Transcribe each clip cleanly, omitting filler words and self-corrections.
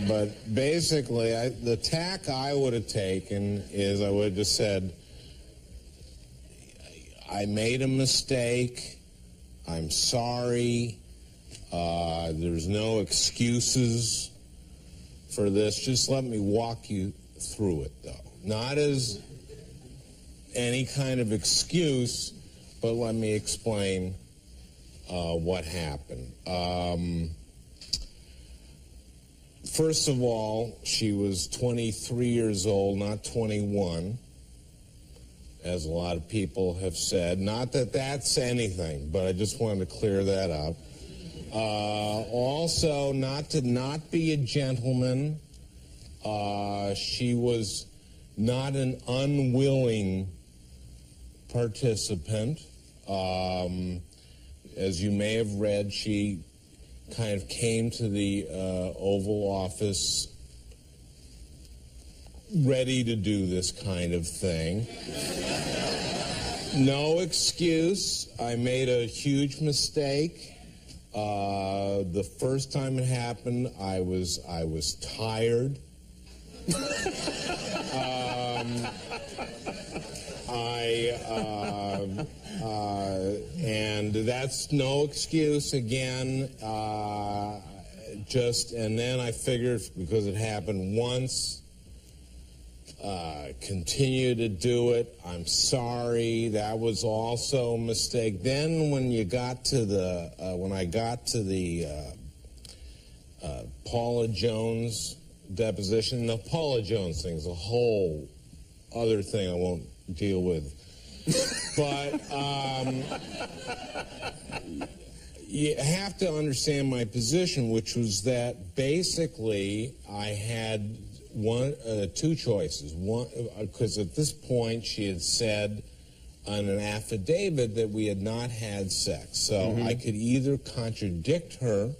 But basically, the tack I would have taken is I would have just said, I made a mistake. I'm sorry. There's no excuses for this. Just let me walk you through it, though. Not as any kind of excuse, but let me explain what happened. First of all, she was 23 years old, not 21, as a lot of people have said. Not that that's anything, but I just wanted to clear that up. Also, not to not be a gentleman. She was not an unwilling participant. As you may have read, she kind of came to the Oval Office ready to do this kind of thing. No excuse. I made a huge mistake. The first time it happened, I was tired. And that's no excuse again. And then I figured because it happened once, continue to do it. I'm sorry. That was also a mistake. Then when you got to when I got to the Paula Jones deposition, the Paula Jones thing is a whole other thing I won't deal with. But you have to understand my position, which was that basically I had two choices. One, because at this point she had said on an affidavit that we had not had sex. So I could either contradict her,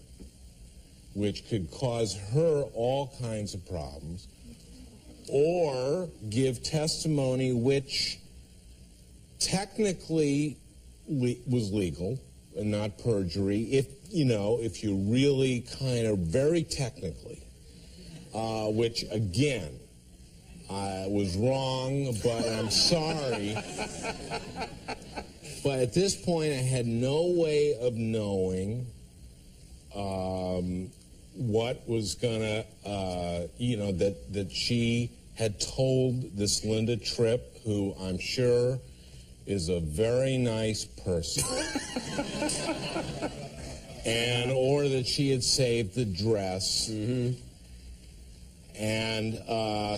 which could cause her all kinds of problems, or give testimony which technically was legal and not perjury, if you really kind of very technically, which again, I was wrong, but I'm sorry. But at this point, I had no way of knowing what was gonna, that she had told this Linda Tripp, who I'm sure is a very nice person, or that she had saved the dress. And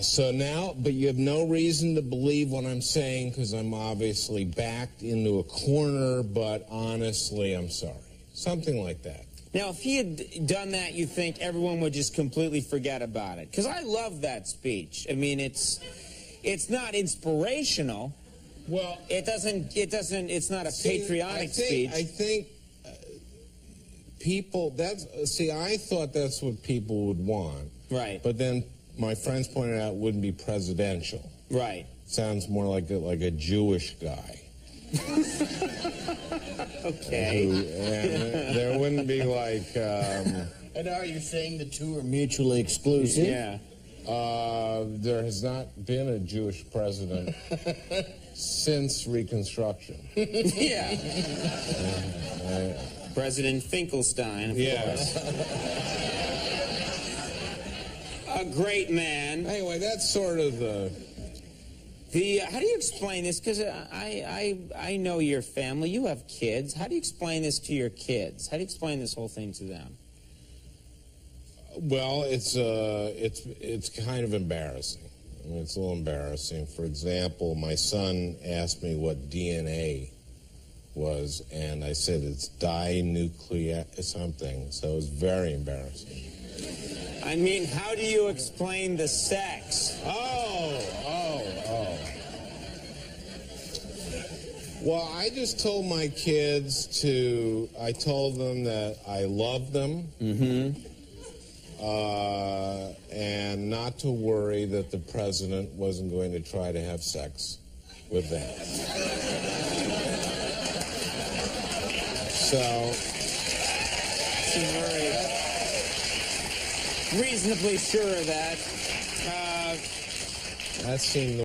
so now, but you have no reason to believe what I'm saying because I'm obviously backed into a corner, but honestly, I'm sorry. Something like that. Now, if he had done that, you think everyone would just completely forget about it? Because I love that speech. I mean, it's not inspirational. Well, it's not a patriotic speech. I think people, I thought that's what people would want. Right. But then my friends pointed out it wouldn't be presidential. Right. Sounds more like a Jewish guy. Okay. And there wouldn't be like... And are you saying the two are mutually exclusive? Yeah. There has not been a Jewish president since Reconstruction. Yeah. President Finkelstein, of course. A great man. Anyway, that's sort of the... How do you explain this? Because I know your family. You have kids. How do you explain this to your kids? How do you explain this whole thing to them? Well, it's kind of embarrassing. I mean, it's a little embarrassing. For example, my son asked me what DNA was, and I said it's dinuclear something. So it was very embarrassing. I mean, how do you explain the sex? Oh. Well, I just told my kids I told them that I love them. And not to worry that the president wasn't going to try to have sex with them. reasonably sure of that. That seemed